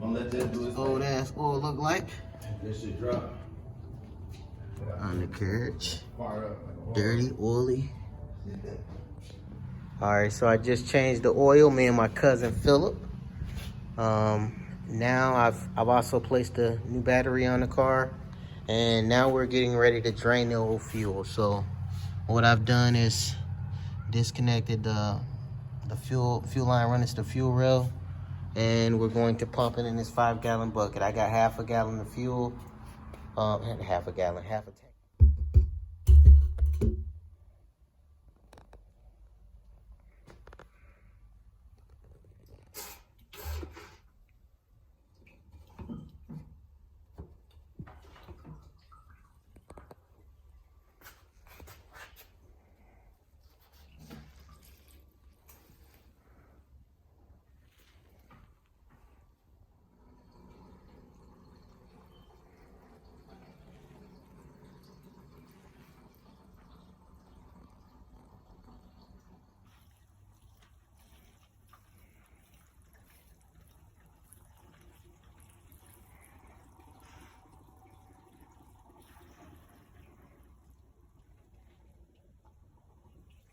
old ass oil look like That shit drop. undercarriage. Dirty, oily. Alright, so I just changed the oil, me and my cousin Philip. Now I've also placed a new battery on the car, and now we're getting ready to drain the old fuel. So what I've done is disconnected the fuel line running to the fuel rail, and we're going to pump it in this 5-gallon bucket. I got half a gallon of fuel, half a tank.